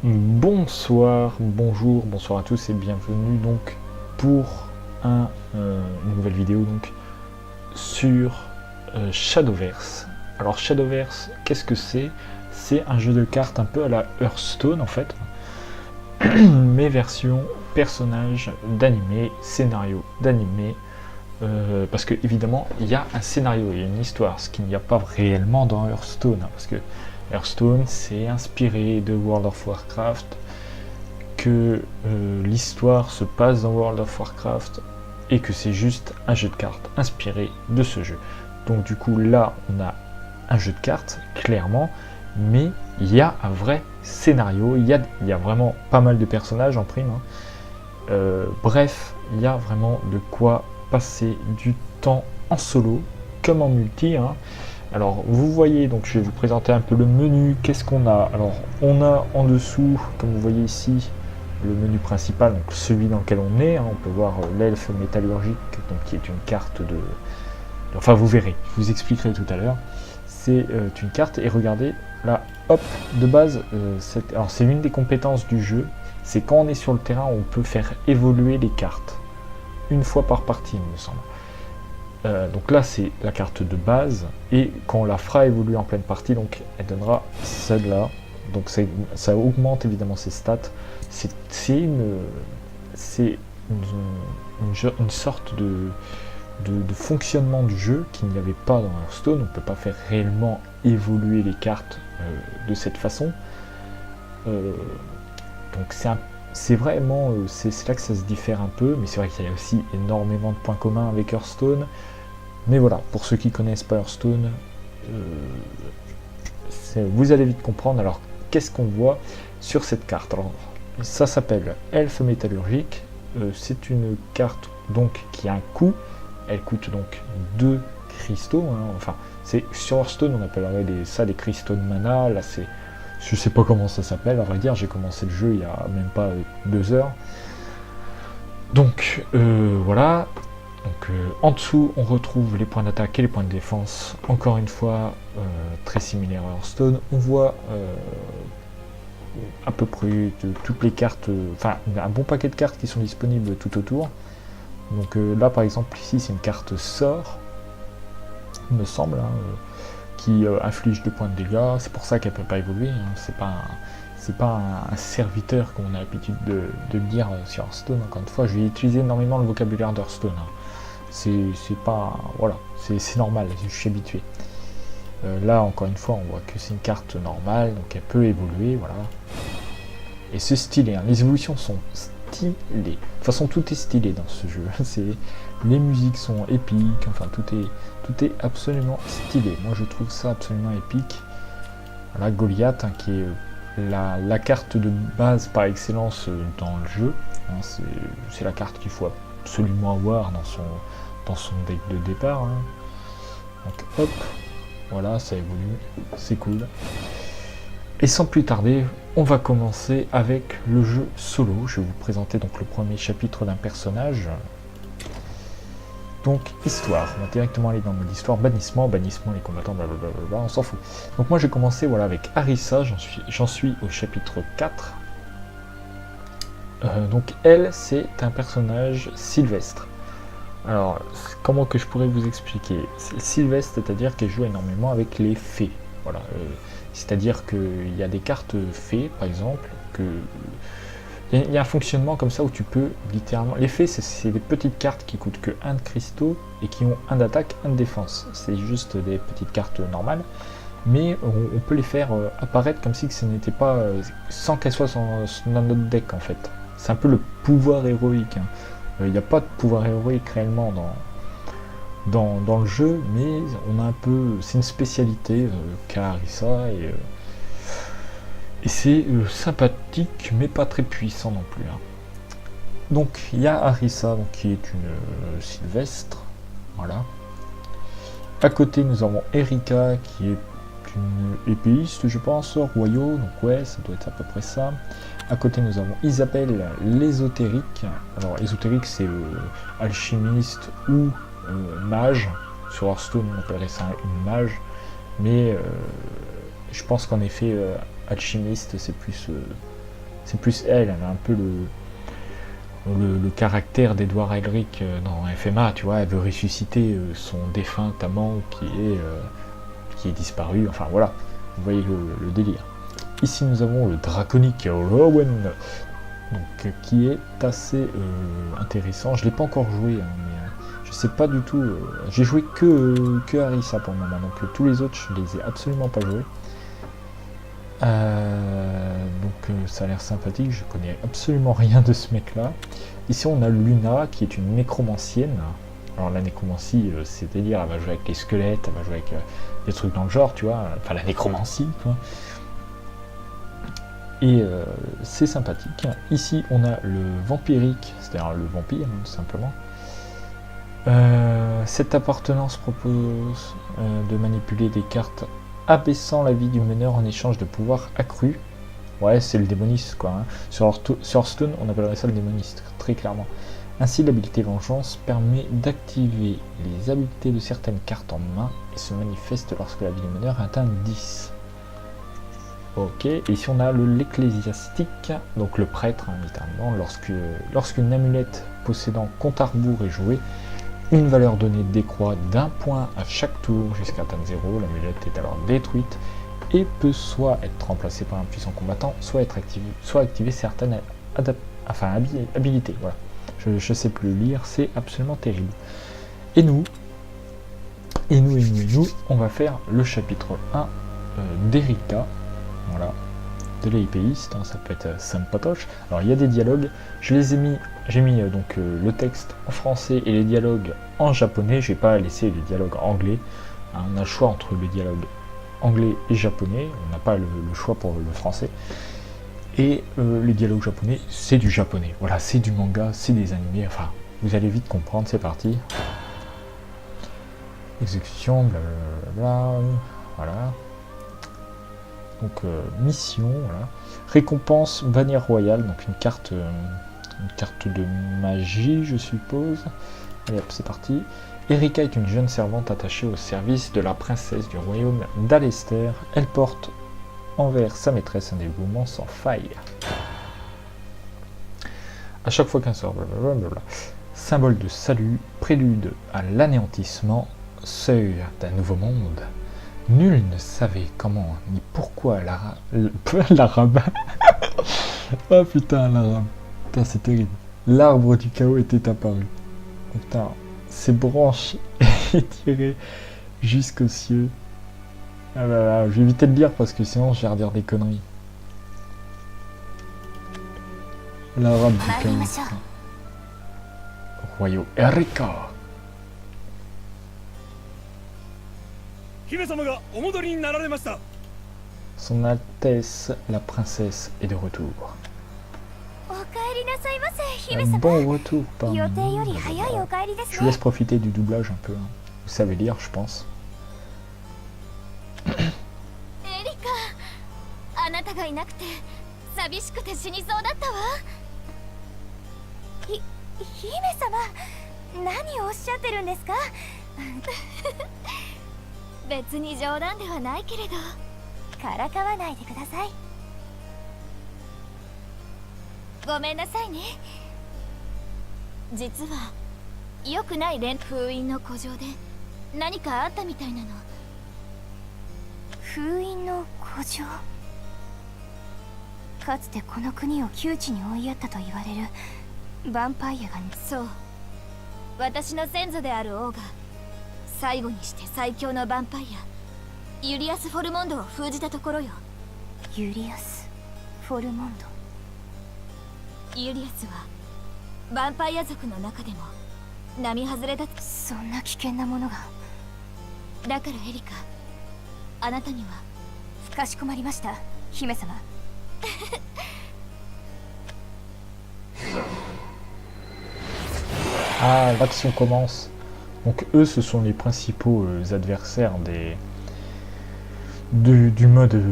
Bonsoir, bonjour, bonsoir à tous et bienvenue donc pour une nouvelle vidéo donc sur Shadowverse. Alors Shadowverse, qu'est-ce que c'est? C'est un jeu de cartes un peu à la Hearthstone en fait, mais version personnage d'animé, scénario d'animé, parce que évidemment il y a un scénario, il y a une histoire, ce qu'il n'y a pas réellement dans Hearthstone, hein, parce que Hearthstone c'est inspiré de World of Warcraft, que l'histoire se passe dans World of Warcraft et que c'est juste un jeu de cartes inspiré de ce jeu. Donc du coup là on a un jeu de cartes clairement, mais il y a un vrai scénario, il y a vraiment pas mal de personnages en prime, hein. Bref, il y a vraiment de quoi passer du temps en solo comme en multi, hein. Alors vous voyez, donc je vais vous présenter un peu le menu. Qu'est-ce qu'on a? Alors on a en dessous, comme vous voyez ici, le menu principal, donc celui dans lequel on est, hein. On peut voir l'elfe métallurgique, donc qui est une carte de... Enfin vous verrez, je vous expliquerai tout à l'heure. C'est une carte, et regardez, là, hop, de base, alors c'est l'une des compétences du jeu, c'est quand on est sur le terrain, on peut faire évoluer les cartes. Une fois par partie, il me semble. Donc là c'est la carte de base, et quand on la fera évoluer en pleine partie, donc elle donnera celle-là. Donc ça augmente évidemment ses stats. C'est une sorte de fonctionnement du jeu qu'il n'y avait pas dans Hearthstone. On ne peut pas faire réellement évoluer les cartes de cette façon. Donc c'est vraiment, c'est là que ça se diffère un peu, mais c'est vrai qu'il y a aussi énormément de points communs avec Hearthstone. Mais voilà, pour ceux qui connaissent pas Hearthstone, vous allez vite comprendre. Alors, qu'est-ce qu'on voit sur cette carte? Alors, ça s'appelle Elfe métallurgique. C'est une carte donc qui a un coût. Elle coûte donc 2 cristaux, hein. Enfin, sur Hearthstone, on appellerait ça des cristaux de mana. Là, je sais pas comment ça s'appelle, à vrai dire. J'ai commencé le jeu il y a même pas 2 heures. Donc, voilà. Donc en dessous, on retrouve les points d'attaque et les points de défense. Encore une fois, très similaire à Hearthstone. On voit à peu près toutes les cartes, enfin un bon paquet de cartes qui sont disponibles tout autour. Donc là, par exemple, ici, c'est une carte sort, il me semble, hein, qui inflige 2 points de dégâts. C'est pour ça qu'elle ne peut pas évoluer, hein. C'est pas un serviteur comme on a l'habitude de le dire sur Hearthstone. Encore une fois, je vais utiliser énormément le vocabulaire d'Hearthstone, hein. C'est pas... Voilà, c'est normal, je suis habitué. Là, encore une fois, on voit que c'est une carte normale, donc elle peut évoluer, voilà. Et c'est stylé, hein. Les évolutions sont stylées. De toute façon, tout est stylé dans ce jeu. Les musiques sont épiques, enfin, tout est absolument stylé. Moi, je trouve ça absolument épique. Voilà, Goliath, hein, qui est la carte de base par excellence dans le jeu, hein. C'est la carte qu'il faut absolument avoir dans son deck de départ, hein. Donc hop, voilà, ça évolue, c'est cool. Et sans plus tarder, on va commencer avec le jeu solo. Je vais vous présenter donc le premier chapitre d'un personnage. Donc histoire, on va directement aller dans le mode histoire, bannissement, les combattants, blablabla, on s'en fout. Donc moi j'ai commencé voilà, avec Arissa, j'en suis au chapitre 4. Donc elle, c'est un personnage sylvestre. Alors, comment que je pourrais vous expliquer? Sylvestre, c'est-à-dire qu'elle joue énormément avec les fées. Voilà, c'est-à-dire qu'il y a des cartes fées, par exemple, il y a un fonctionnement comme ça où tu peux littéralement... Les fées, c'est des petites cartes qui coûtent que 1 de cristaux et qui ont 1 d'attaque, 1 de défense. C'est juste des petites cartes normales, mais on peut les faire apparaître comme si ce n'était pas... sans qu'elles soient dans notre deck, en fait. C'est un peu le pouvoir héroïque, hein. Il n'y a pas de pouvoir héroïque réellement dans le jeu, mais on a un peu, c'est une spécialité qu'a Arissa, et c'est sympathique mais pas très puissant non plus, hein. Donc il y a Arissa donc, qui est une sylvestre, voilà. À côté nous avons Erika qui est une épéiste, je pense, royaux, donc ouais, ça doit être à peu près ça. À côté, nous avons Isabelle l'ésotérique. Alors, ésotérique, c'est alchimiste ou mage. Sur Hearthstone, on appellerait ça une mage. Mais je pense qu'en effet, alchimiste, c'est plus C'est plus elle a un peu le caractère d'Edward Elric dans FMA, tu vois, elle veut ressusciter son défunt amant qui est disparu, enfin voilà, vous voyez le délire. Ici nous avons le draconique Rowan, donc, qui est assez intéressant. Je ne l'ai pas encore joué, hein, mais je sais pas du tout. J'ai joué que Harissa pour le moment, donc tous les autres je les ai absolument pas joués. Donc ça a l'air sympathique, je connais absolument rien de ce mec là. Ici on a Luna qui est une nécromancienne. Alors la nécromancie, c'est-à-dire elle va jouer avec les squelettes, elle va jouer avec des trucs dans le genre, tu vois, enfin la nécromancie quoi. Et c'est sympathique. Ici on a le vampirique, c'est-à-dire le vampire tout simplement. Cette appartenance propose de manipuler des cartes abaissant la vie du meneur en échange de pouvoirs accrus. Ouais, c'est le démoniste quoi. Hein. Sur Hearthstone, on appellerait ça le démoniste, très clairement. Ainsi, l'habilité Vengeance permet d'activer les habiletés de certaines cartes en main et se manifeste lorsque la vie du meneur atteint 10. Ok, et ici on a l'ecclésiastique, donc le prêtre, hein, littéralement, lorsqu'une amulette possédant compte à rebours est jouée, une valeur donnée décroît d'un point à chaque tour jusqu'à atteindre 0, l'amulette est alors détruite et peut soit être remplacée par un puissant combattant, soit activer certaines habilités. Voilà. Je sais plus lire, c'est absolument terrible. Et nous, on va faire le chapitre 1 d'Erika, voilà, de l'épéiste, hein, ça peut être sympatoche. Alors il y a des dialogues, j'ai mis donc le texte en français et les dialogues en japonais, j'ai pas laissé les dialogues anglais, hein, on a le choix entre les dialogues anglais et japonais, on n'a pas le choix pour le français. Et les dialogues japonais, c'est du japonais, voilà, c'est du manga, c'est des animés, enfin, vous allez vite comprendre, c'est parti. Exécution, blablabla, voilà. Donc mission, voilà. Récompense bannière royale, donc une carte de magie, je suppose. Allez hop, c'est parti. Erika est une jeune servante attachée au service de la princesse du royaume d'Alester. Elle porte envers sa maîtresse un dévouement sans faille. À chaque fois qu'un sort, blablabla. Symbole de salut, prélude à l'anéantissement, seuil d'un nouveau monde. Nul ne savait comment ni pourquoi l'arabe. Oh putain, l'arabe. Putain, c'est terrible. L'arbre du chaos était apparu. Putain, ses branches étirées jusqu'aux cieux. Ah là là, je vais éviter de lire parce que sinon je vais redire des conneries. L'arabe du chaos. Royaume Erika. Son Altesse, la princesse, est de retour. Un bon retour parmi nous. Je vous laisse profiter du doublage un peu. Hein. Vous savez lire, je pense.かつてこの国を窮地に追いやったと言われるヴァンパイアが、そう、私の先祖である王が最後にして最強のヴァンパイアユリアス・フォルモンドを封じたところよ。ユリアス・フォルモンド。ユリアスはヴァンパイア族の中でも並外れだ。そんな危険なものが。だからエリカ、あなたには。かしこまりました、姫様。Ah, l'action commence. Donc eux, ce sont les principaux adversaires du mode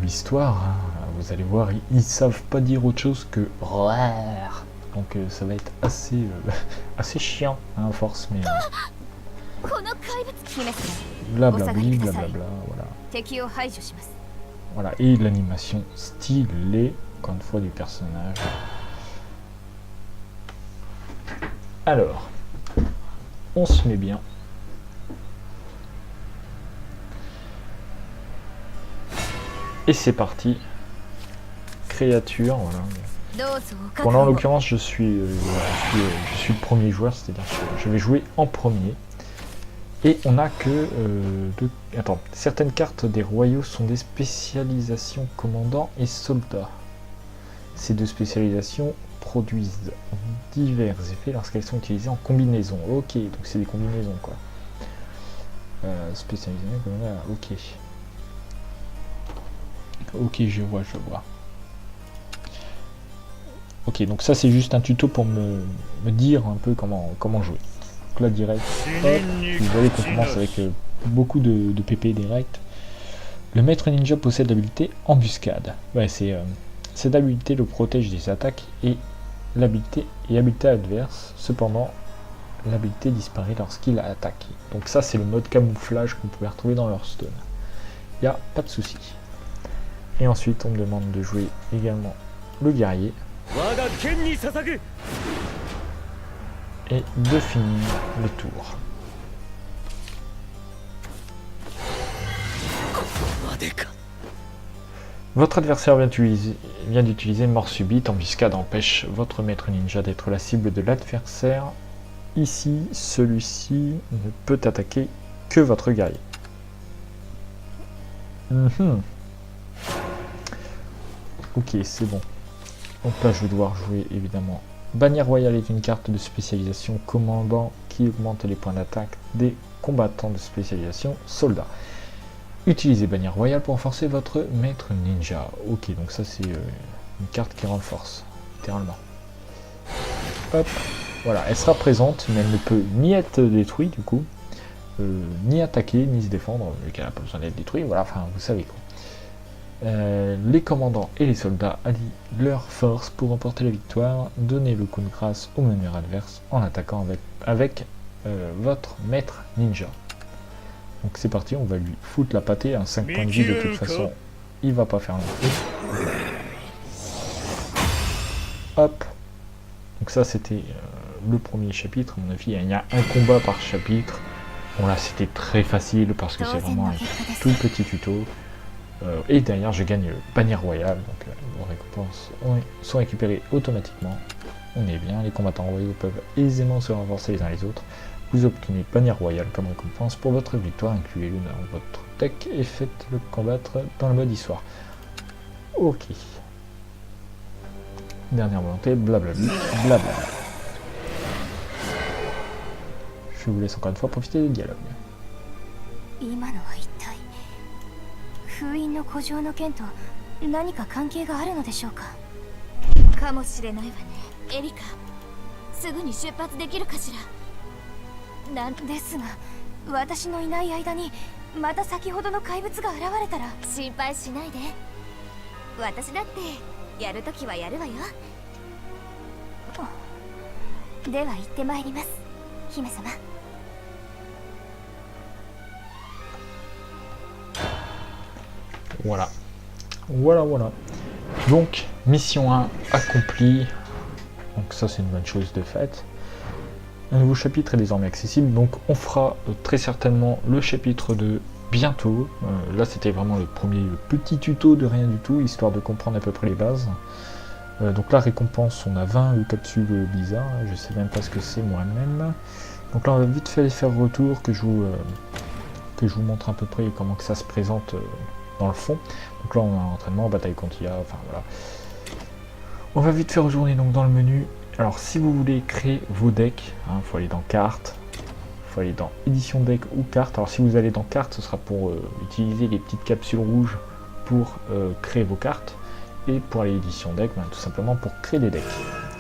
histoire. Hein. Vous allez voir, ils savent pas dire autre chose que roar. Donc ça va être assez chiant hein, à force, mais blablabli, blablabla, voilà. Voilà, et l'animation stylée encore une fois du personnage. Alors, on se met bien. Et c'est parti. Créature, voilà. Bon, là, en l'occurrence, je suis le premier joueur, c'est-à-dire que je vais jouer en premier. Et on n'a que Attends, certaines cartes des royaux sont des spécialisations commandant et soldats. Ces deux spécialisations produisent divers effets lorsqu'elles sont utilisées en combinaison. Ok, donc c'est des combinaisons, quoi. Spécialisation, ok. Ok, je vois. Ok, donc ça c'est juste un tuto pour me dire un peu comment jouer. Donc là direct, hop, vous voyez qu'on commence avec beaucoup de PP direct. Le maître ninja possède l'habilité embuscade. Ouais, cette habilité le protège des attaques et l'habilité adverse. Cependant, l'habilité disparaît lorsqu'il attaque. Donc ça c'est le mode camouflage qu'on pouvait retrouver dans Hearthstone. Il n'y a pas de souci. Et ensuite on me demande de jouer également le guerrier. Et de finir le tour. Votre adversaire vient d'utiliser mort subite. Embuscade empêche votre maître ninja d'être la cible de l'adversaire. Ici, celui-ci ne peut attaquer que votre guerrier. Ok, c'est bon. Donc là, je vais devoir jouer évidemment. Bannière royale est une carte de spécialisation commandant qui augmente les points d'attaque des combattants de spécialisation soldats. Utilisez bannière royale pour renforcer votre maître ninja. Ok, donc ça c'est une carte qui renforce, littéralement. Hop, voilà, elle sera présente, mais elle ne peut ni être détruite du coup, ni attaquer, ni se défendre, vu qu'elle n'a pas besoin d'être détruite, voilà, enfin vous savez quoi. Les commandants et les soldats allient leurs forces pour remporter la victoire. Donnez le coup de grâce au meneur adverse en attaquant avec votre maître ninja. Donc c'est parti, on va lui foutre la pâtée, à 5 points de vie de toute façon, il va pas faire long feu. Hop. Donc ça c'était le premier chapitre, à mon avis il y a un combat par chapitre. Bon là c'était très facile parce que c'est vraiment un tout petit tuto. Et derrière je gagne bannière royale, donc vos récompenses sont récupérées automatiquement. On est bien, les combattants royaux peuvent aisément se renforcer les uns les autres. Vous obtenez bannière royale comme récompense pour votre victoire, incluez-le dans votre deck et faites-le combattre dans le mode histoire. Ok. Dernière volonté, blablabla. Je vous laisse encore une fois profiter du dialogue. 封印の古城の件と何か関係があるのでしょうか。かもしれないわね、エリカ。すぐに出発できるかしら。なんですが、私のいない間にまた先ほどの怪物が現れたら心配しないで。私だってやるときはやるわよ。では行ってまいります、姫様。Voilà. Donc, mission 1 accomplie. Donc ça, c'est une bonne chose de fait. Un nouveau chapitre est désormais accessible. Donc, on fera très certainement le chapitre 2 bientôt. Là, c'était vraiment le petit tuto de rien du tout, histoire de comprendre à peu près les bases. Donc la récompense, on a 20 capsules bizarres. Je sais même pas ce que c'est moi-même. Donc là, on va vite fait faire retour, que je vous montre à peu près comment que ça se présente dans le fond. Donc là on a un entraînement, bataille contre IA, enfin voilà. On va vite faire retourner donc dans le menu. Alors si vous voulez créer vos decks, il faut aller dans cartes, il faut aller dans édition deck ou carte. Alors si vous allez dans carte, ce sera pour utiliser les petites capsules rouges pour créer vos cartes. Et pour aller édition deck, tout simplement pour créer des decks.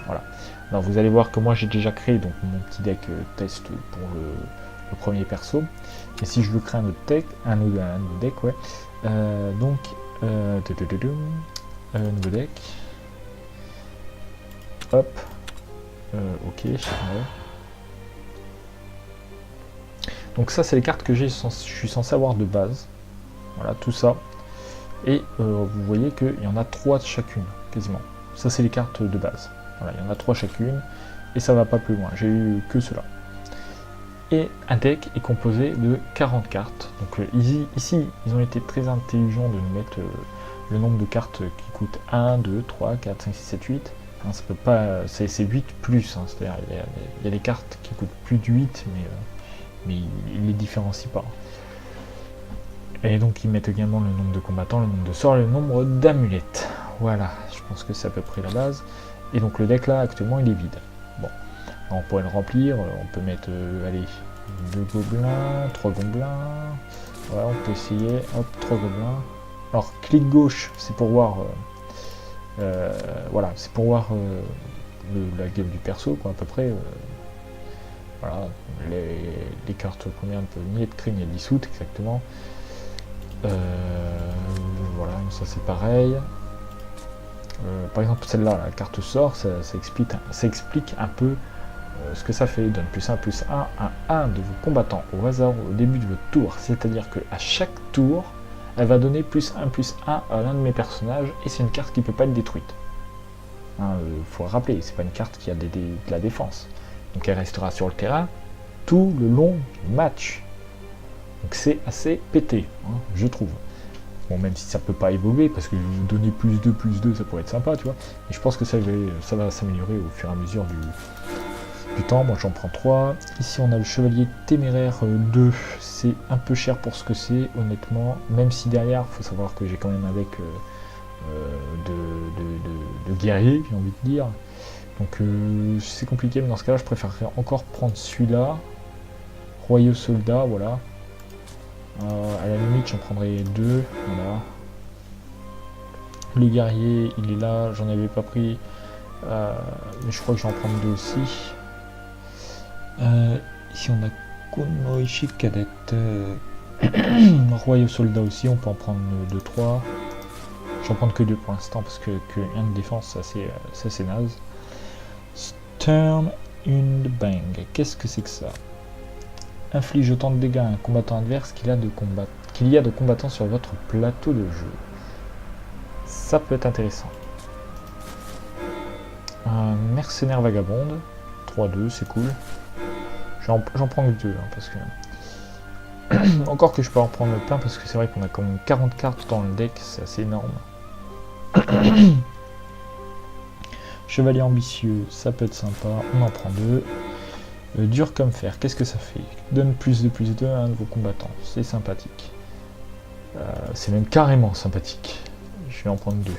Voilà. Alors vous allez voir que moi j'ai déjà créé donc mon petit deck test pour le premier perso. Et si je veux créer un autre deck, un nouveau deck, ouais. Donc, nouveau deck. Hop. Ok. Ouais. Donc ça, c'est les cartes que je suis censé avoir de base. Voilà, tout ça. Et vous voyez qu'il y en a 3 de chacune. quasiment. Ça, c'est les cartes de base. Voilà, il y en a 3 chacune, et ça va pas plus loin. J'ai eu que cela. Et un deck est composé de 40 cartes. Donc ici, ils ont été très intelligents de nous mettre le nombre de cartes qui coûtent 1, 2, 3, 4, 5, 6, 7, 8. Hein, ça peut pas, c'est 8 plus, hein, c'est-à-dire il y a des cartes qui coûtent plus de 8, mais ils ne les différencient pas. Et donc ils mettent également le nombre de combattants, le nombre de sorts et le nombre d'amulettes. Voilà, je pense que c'est à peu près la base. Et donc le deck là, actuellement, il est vide. Bon, on pourrait le remplir, on peut mettre, allez, 2 gobelins, 3 gobelins. Ouais, on peut essayer, hop, 3 gobelins. Alors, clic gauche, c'est pour voir... voilà, c'est pour voir la gueule du perso, quoi, à peu près. Voilà, les cartes premières, un peu ni de crime, ni de dissoute, exactement. Voilà, ça c'est pareil. Par exemple, celle-là, la carte sort, ça explique un peu ce que ça fait. Donne +1, +1 à un de vos combattants au hasard au début de votre tour. C'est-à-dire qu'à chaque tour, elle va donner +1, +1 à l'un de mes personnages, et c'est une carte qui ne peut pas être détruite. Faut le rappeler, c'est pas une carte qui a de la défense. Donc elle restera sur le terrain tout le long du match. Donc c'est assez pété, hein, je trouve. Bon, même si ça peut pas évoluer, parce que donner +2, ça pourrait être sympa, tu vois. Mais je pense que ça va s'améliorer au fur et à mesure du temps. Moi j'en prends 3. Ici on a le chevalier téméraire 2. C'est un peu cher pour ce que c'est, honnêtement. Même si derrière, il faut savoir que j'ai quand même un deck de guerrier, j'ai envie de dire. Donc c'est compliqué, mais dans ce cas-là, je préférerais encore prendre celui-là. Royaux soldat, voilà. À la limite, j'en prendrais 2, voilà. Le guerrier, il est là, j'en avais pas pris. Mais je crois que je vais en prendre 2 aussi. Ici, on a Konoichi cadette. Royaux soldat aussi, on peut en prendre 2, 3. Je vais en prendre que 2 pour l'instant, parce que 1 de défense, c'est assez naze. Turn in the bang. Qu'est-ce que c'est que ça? Inflige autant de dégâts à un combattant adverse qu'il y a de combattants sur votre plateau de jeu. Ça peut être intéressant. Un mercenaire vagabonde. 3-2, c'est cool. J'en prends que 2, hein, parce que... Encore que je peux en prendre plein, parce que c'est vrai qu'on a quand même 40 cartes dans le deck, c'est assez énorme. Chevalier ambitieux, ça peut être sympa, on en prend 2. Dur comme fer, qu'est-ce que ça fait? Donne +2 à un de vos combattants, c'est sympathique. C'est même carrément sympathique. Je vais en prendre 2.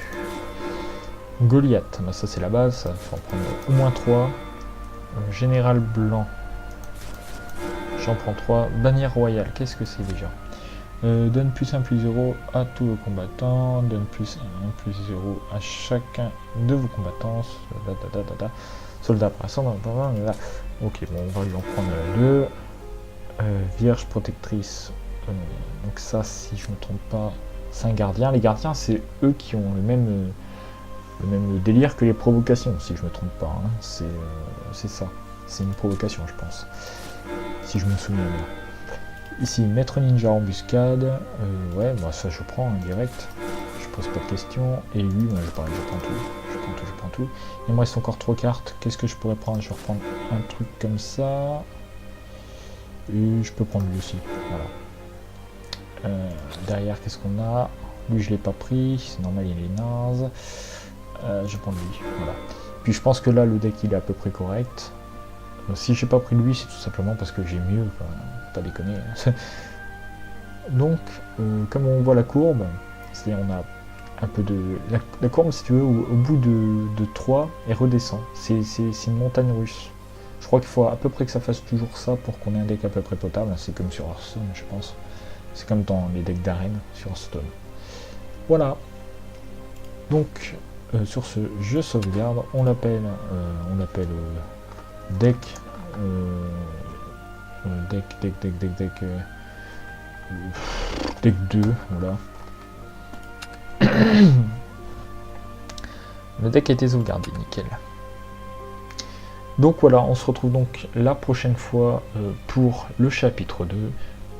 Goliath, bah ça c'est la base, ça faut en prendre au moins 3. Général blanc, j'en prends 3. Bannière royale, qu'est-ce que c'est déjà? Donne +1, +0 à tous vos combattants. Donne +1, +0 à chacun de vos combattants. Soldat pressant. Ok, bon, on va lui en prendre 2. Vierge protectrice. Donc ça, si je me trompe pas, c'est un gardien. Les gardiens, c'est eux qui ont le même délire que les provocations, si je me trompe pas. Hein. C'est ça. C'est une provocation, je pense. Si je me souviens bien. Ici, maître ninja embuscade, ouais, bah ça je prends en direct, je pose pas de questions. Et lui, moi je prends tout. Il me reste encore 3 cartes, qu'est-ce que je pourrais prendre? Je vais reprendre un truc comme ça. Et je peux prendre lui aussi, voilà. Derrière, qu'est-ce qu'on a? Lui, je l'ai pas pris, c'est normal, il est naze. Je vais prendre lui, voilà. Puis je pense que là, le deck il est à peu près correct. Donc, si j'ai pas pris lui, c'est tout simplement parce que j'ai mieux, quoi. Pas déconner. Donc, comme on voit la courbe, c'est-à-dire on a un peu de... La courbe, si tu veux, au bout de 3, elle redescend. C'est une montagne russe. Je crois qu'il faut à peu près que ça fasse toujours ça pour qu'on ait un deck à peu près potable. C'est comme sur Hearthstone, je pense. C'est comme dans les decks d'arène sur Hearthstone. Voilà. Donc, sur ce, je sauvegarde. On l'appelle deck... deck 2, voilà. Le deck a été sauvegardé, nickel. Donc voilà, on se retrouve donc la prochaine fois pour le chapitre 2.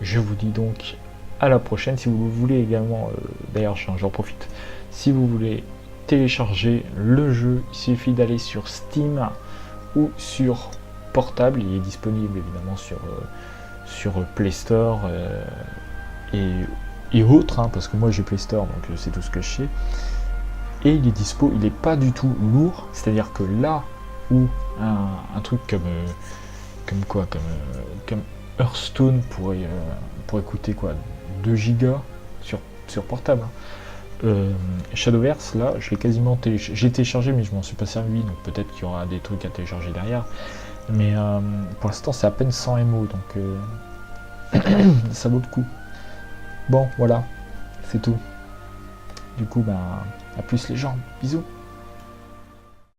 Je vous dis donc à la prochaine. Si vous voulez également, d'ailleurs j'en profite, si vous voulez télécharger le jeu, il suffit d'aller sur Steam ou sur portable. Il est disponible évidemment sur Play Store et autres, hein, parce que moi j'ai Play Store, donc c'est tout ce que je sais. Et il est dispo, il n'est pas du tout lourd, c'est-à-dire que là où un truc comme Hearthstone pourrait coûter quoi, 2 gigas sur portable, hein. Shadowverse, là je l'ai quasiment téléchargé, j'ai téléchargé mais je m'en suis pas servi, donc peut-être qu'il y aura des trucs à télécharger derrière, mais pour l'instant c'est à peine 100 MO, donc ça vaut le coup. Bon voilà, c'est tout. Du coup, à plus les gens, bisous.